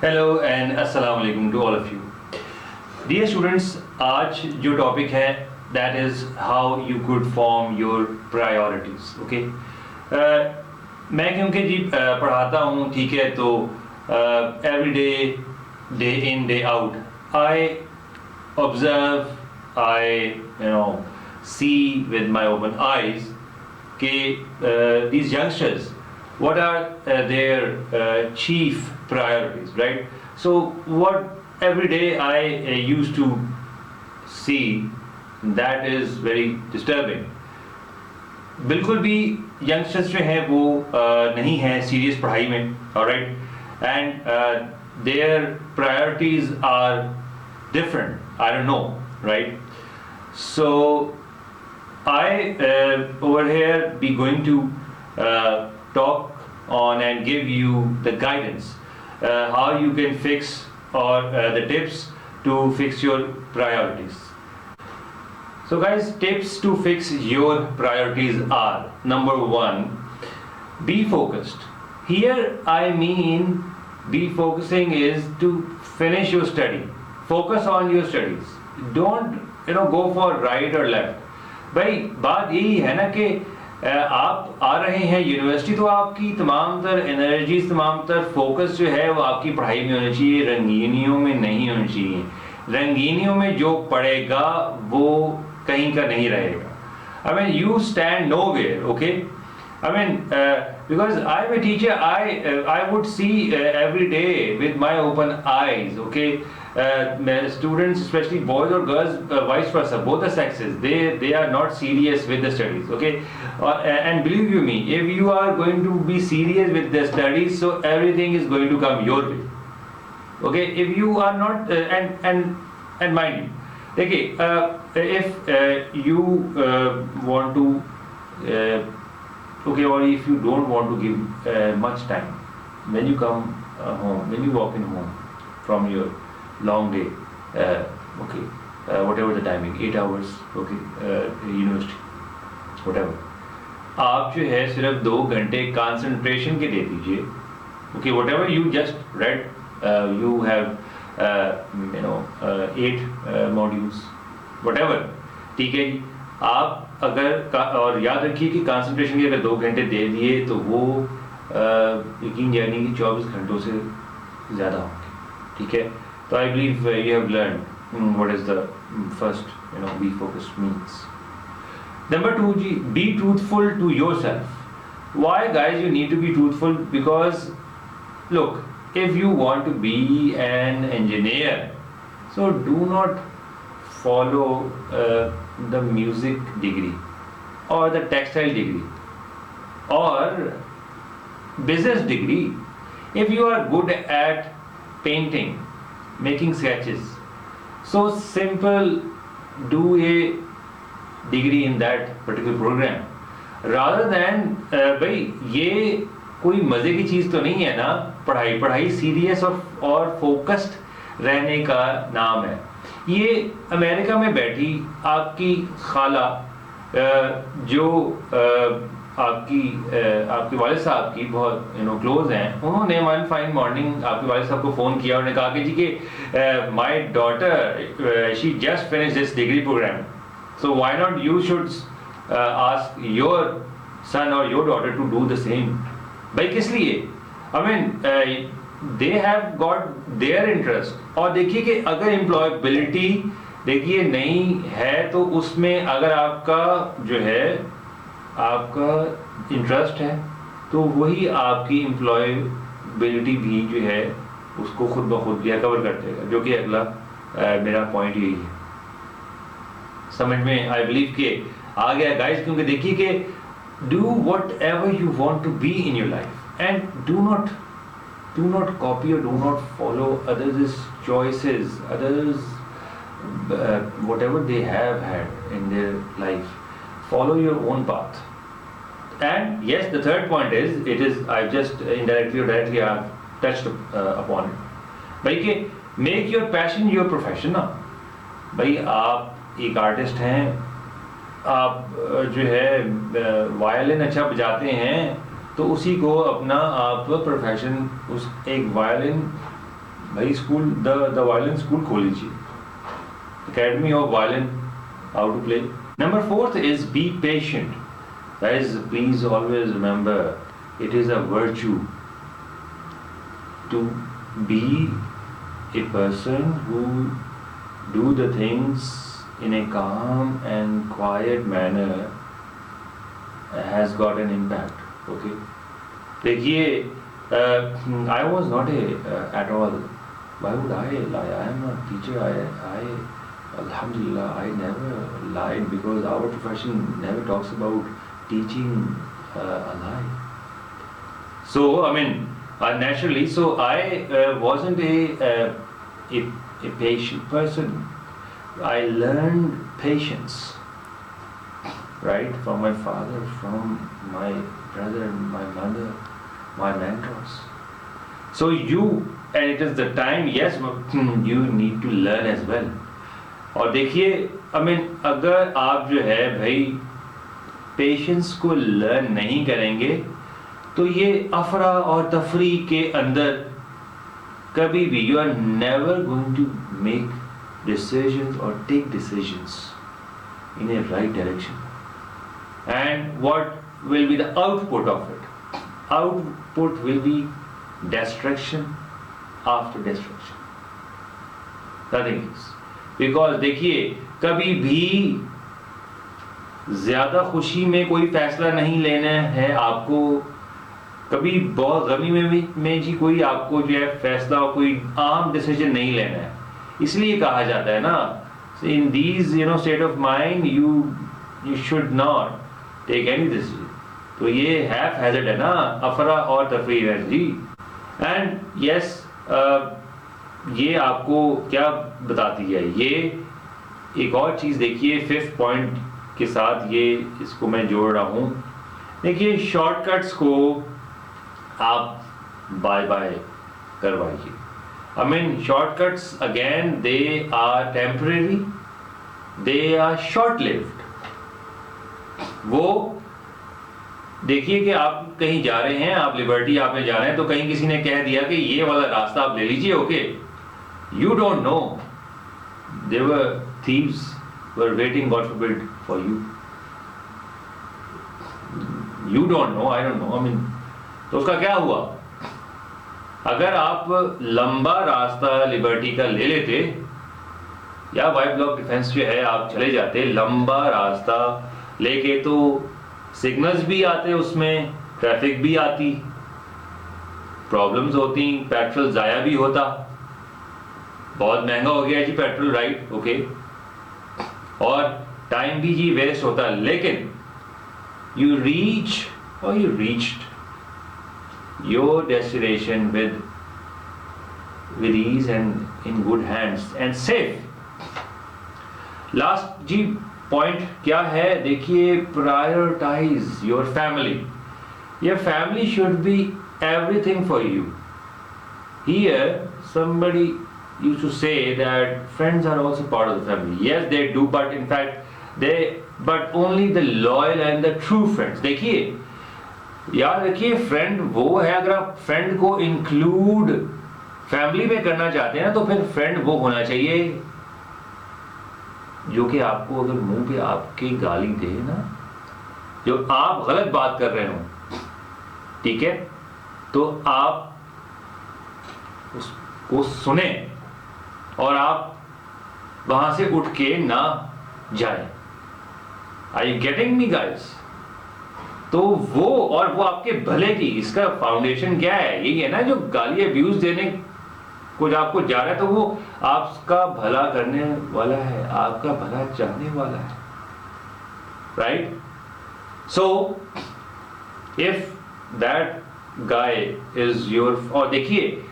Hello and अस्सलाम वालेकुम to all of you dear students. आज जो टॉपिक है that is how you could form your priorities. Okay, मैं क्योंकि जी पढ़ाता हूँ, ठीक है, तो every day, day in day out, I observe, I see with my open eyes कि these youngsters, what are their chief priorities, right? So what every day I used to see, that is very disturbing. बिल्कुल भी youngsters जो हैं वो नहीं हैं serious पढ़ाई में, alright, and their priorities are different, I don't know, right? So I over here be going to talk on and give you the guidance how you can fix or the tips to fix your priorities. So guys, tips to fix your priorities are: number one, be focused. Here I mean be focusing is to finish your study. Focus on your studies. Don't go for right or left. भाई बात यही है ना कि आप आ रहे हैं university, तो आपकी तमाम तर एनर्जीज, तमाम तर फोकस जो है वो आपकी पढ़ाई में होनी चाहिए, रंगीनियों में नहीं होनी चाहिए। रंगीनियों में जो पढ़ेगा वो कहीं का नहीं रहेगा। I mean you stand nowhere, okay? I mean because I am a teacher, I would see every day with my open eyes, okay? Students, especially boys or girls, vice versa, both the sexes, they are not serious with the studies, okay? And believe you me, if you are going to be serious with the studies, so everything is going to come your way, okay? If you are not and mind you, okay, if you want to okay, or if you don't want to give much time when you come home, when you walk in home from your long day, okay, whatever the timing, 8 hours, okay, university, whatever, आप जो है सिर्फ 2 घंटे concentration के दे दीजिए, okay, whatever you just read, you have 8 modules, whatever, ठीक है जी। आप अगर और याद रखिए कि कंसंट्रेशन के अगर 2 घंटे दे दिए तो वो यकीन जानिए कि 24 घंटों से ज़्यादा होंगे, ठीक है? So I believe you have learned what is the first, be focused means. Number 2, be truthful to yourself. Why, guys, you need to be truthful? Because look, if you want to be an engineer, so do not follow the music degree or the textile degree or business degree. If you are good at painting, making sketches, so simple, do a degree in that particular program rather than भाई ये कोई मजे की चीज तो नहीं है ना। पढ़ाई सीरियस और फोकस्ड रहने का नाम है। ये अमेरिका में बैठी आपकी खाला जो आपके वालिद साहब की बहुत क्लोज हैं, उन्होंने वन फाइन मॉर्निंग आपके वालिद साहब को फ़ोन किया, उन्होंने कहा कि जी कि my daughter she just finish this degree programme, so why not you should ask your son और your daughter to do the same. भाई किस लिए? I mean they have got their interest. और देखिए कि अगर एम्प्लॉयबिलिटी देखिए नहीं है तो उसमें अगर आपका जो है आपका इंटरेस्ट है तो वही आपकी एम्प्लॉयबिलिटी भी जो है उसको खुद ब खुद कवर कर देगा, जो कि अगला मेरा पॉइंट यही है। समझ में आई बिलीव के आ गया गाइस? क्योंकि देखिए कि do whatever you want to be in your life and do not copy और do not follow others choices, others whatever they have had in their life. Follow your own path. And yes, the third point is I've just indirectly or directly I've touched upon it. भाई कि make your passion your profession ना। भाई आप एक artist हैं, आप जो है वायलिन अच्छा बजाते हैं तो उसी को अपना आप प्रोफेशन उस एक वायलिन भाई स्कूल द वायलिन स्कूल खोल लीजिए, Academy of Violin, how to play. Number 4th is be patient. Guys, please always remember, it is a virtue to be a person who do the things in a calm and quiet manner has got an impact. Okay. देखिए, I was not at all. Why would I lie? I am a teacher. Alhamdulillah, I never lied because our profession never talks about teaching a lie. So, I mean, naturally, so I wasn't a patient person. I learned patience, right, from my father, from my brother, my mother, my mentors. So and it is the time, yes, you need to learn as well. और देखिए, I mean, अगर आप जो है भाई patience को learn नहीं करेंगे तो ये अफरा और तफरी के अंदर कभी भी you are never going to make decisions और take decisions in a right direction. And what will be the output of it? Output will be distraction after distraction, nothing else. Because देखिए, कभी भी ज्यादा खुशी में कोई फैसला नहीं लेना है आपको, कभी बहुत गमी में जी कोई आपको जो है फैसला, कोई आम डिसीजन नहीं लेना है. इसलिए कहा जाता है ना, in these state of mind you should not take any decision. तो ये हैज़र्ड है ना, अफरा और तफरी है जी. एंड यस, ये आपको क्या बताती है, ये एक और चीज़ देखिए 5th पॉइंट के साथ, ये इसको मैं जोड़ रहा हूँ. देखिए, शॉर्टकट्स को आप बाय बाय करवाइए. I mean, shortcuts again they are temporary, they are short lived. वो देखिए कि आप कहीं जा रहे हैं, आप लिबर्टी आपने जा रहे हैं, तो कहीं किसी ने कह दिया कि ये वाला रास्ता आप ले लीजिए, okay. You don't know. There were thieves were waiting, God forbid, for you. You don't know, I don't know. I mean, तो उसका क्या हुआ? अगर आप लंबा रास्ता लिबर्टी का ले लेते या वाई ब्लॉक डिफेंस जो है आप चले जाते, लंबा रास्ता लेके, तो सिग्नल्स भी आते, उसमें ट्रैफिक भी आती, प्रॉब्लम्स होती, पेट्रोल जाया भी होता, बहुत महंगा हो गया जी पेट्रोल, राइट, ओके, और टाइम भी जी वेस्ट होता. लेकिन you reached your destination with ease and in good hands and safe. Last जी पॉइंट क्या है, देखिए, prioritize your family. Your family should be everything for you. Here somebody used to say that friends are also part of the family. Yes, they do, but in fact but only the loyal and the true friends. देखिए, याद रखिए, friend वो है, अगर आप friend को include family में करना चाहते हैं ना, तो फिर फ्रेंड वो होना चाहिए जो कि आपको अगर मुंह पे आपके गाली दे ना, जो आप गलत बात कर रहे हो, ठीक है, तो आप उसको सुने और आप वहां से उठ के ना जाए. Are you getting me guys? तो वो आपके भले की, इसका फाउंडेशन क्या है, यही है ना, जो गाली अब्यूज देने कुछ आपको जा रहा है, तो वो आपका भला करने वाला है, आपका भला चाहने वाला है, right. So if that guy is your, और देखिए,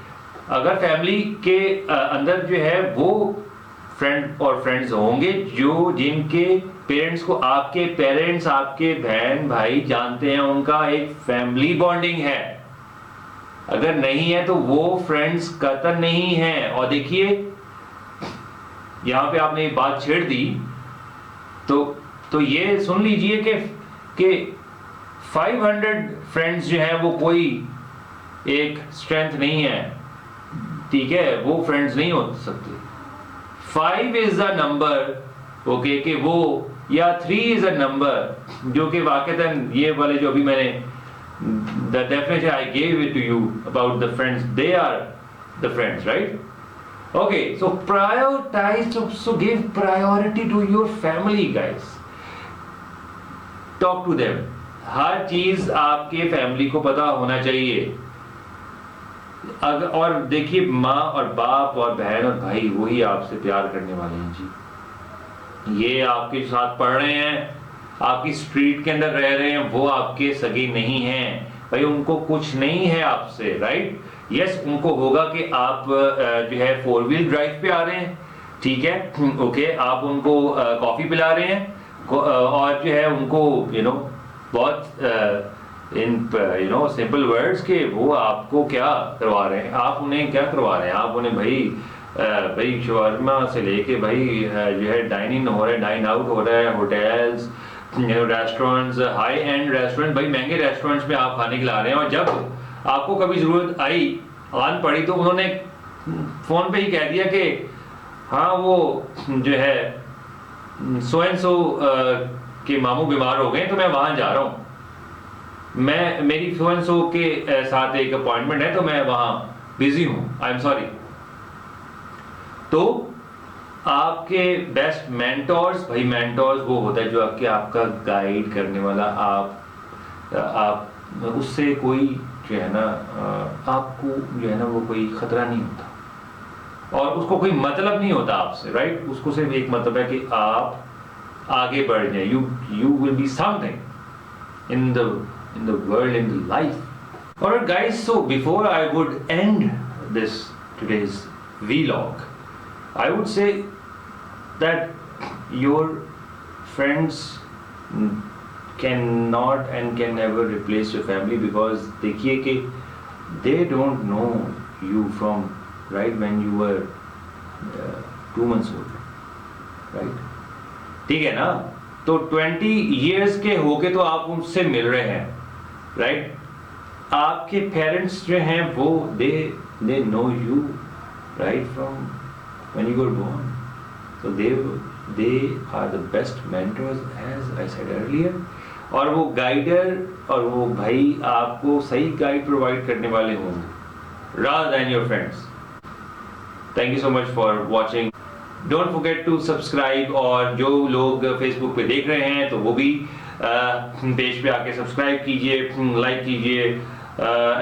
अगर फैमिली के अंदर जो है वो फ्रेंड और फ्रेंड्स होंगे जो जिनके पेरेंट्स को आपके पेरेंट्स, आपके बहन भाई जानते हैं, उनका एक फैमिली बॉन्डिंग है. अगर नहीं है तो वो फ्रेंड्स कतई नहीं है. और देखिए, यहां पे आपने एक बात छेड़ दी, तो ये सुन लीजिए कि 500 फ्रेंड्स जो है वो कोई एक स्ट्रेंथ नहीं है. ठीक है, वो फ्रेंड्स नहीं हो सकते। 5 इज अ नंबर ओके कि वो, या 3 इज अ नंबर जो कि वाकईतन ये वाले जो अभी मैंने the definition I gave it to you about the friends, they are the friends, right? Okay, so prioritize, so give priority to your family, guys. Talk to them. हर चीज आपके family को पता होना चाहिए। और देखिए, माँ और बाप और बहन और भाई वही आपसे प्यार करने वाले हैं जी। ये आपके साथ पढ़ रहे हैं, आपकी स्ट्रीट के अंदर रह रहे हैं, वो आपके सगे नहीं हैं भाई, उनको कुछ नहीं है आपसे, राइट? यस, उनको होगा कि आप जो है 4 व्हील ड्राइव पे आ रहे हैं, ठीक है, ओके, आप उनको कॉफी पिला रहे हैं और जो है उनको बहुत इन सिंपल वर्ड्स के वो आपको क्या करवा रहे हैं, आप उन्हें क्या करवा रहे हैं, आप उन्हें भाई शवारमा से लेके भाई जो है डाइन इन हो रहा है, डाइन आउट हो रहा है, hotels, restaurants, high and restaurant, भाई महंगे रेस्टोरेंट्स में आप खाने खिला रहे हैं, और जब आपको कभी जरूरत आई, आन पड़ी, तो उन्होंने फोन पे ही कह दिया कि हाँ वो जो है सो एंड सो के मामू बीमार हो गए तो मैं वहां जा रहा हूं, मेरी सो एंड सो के साथ एक अपॉइंटमेंट है तो मैं वहां बिजी हूं, आई एम सॉरी। तो आपके बेस्ट मेंटोर्स, भाई मेंटोर्स वो होता है जो आपका गाइड करने वाला, आप उससे कोई जो है ना आपको जो है ना वो कोई खतरा नहीं होता और उसको कोई मतलब नहीं होता आपसे, राइट? उसको सिर्फ एक मतलब है कि आप आगे बढ़ जाए, you will be something in the world, in the life. Alright guys, so before I would and this today's vlog, I would say that your friends cannot and can never replace your family, because देखिए कि they don't know you from right when you were 2 months old, right? ठीक है ना? तो 20 years के होके तो आप उनसे मिल रहे हैं, right? आपके पेरेंट्स जो हैं वो they know you right from when you were born, so they are the best mentors as I said earlier, और वो गाइडर और वो भाई आपको सही गाइड प्रोवाइड करने वाले होंगे rather than your friends. Thank you so much for watching. Don't forget to subscribe, और जो लोग Facebook पे देख रहे हैं तो वो भी पेज पे आके सब्सक्राइब कीजिए, लाइक कीजिए,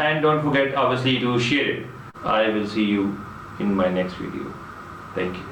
and don't forget obviously to share it. I will see you in my next video. Thank you.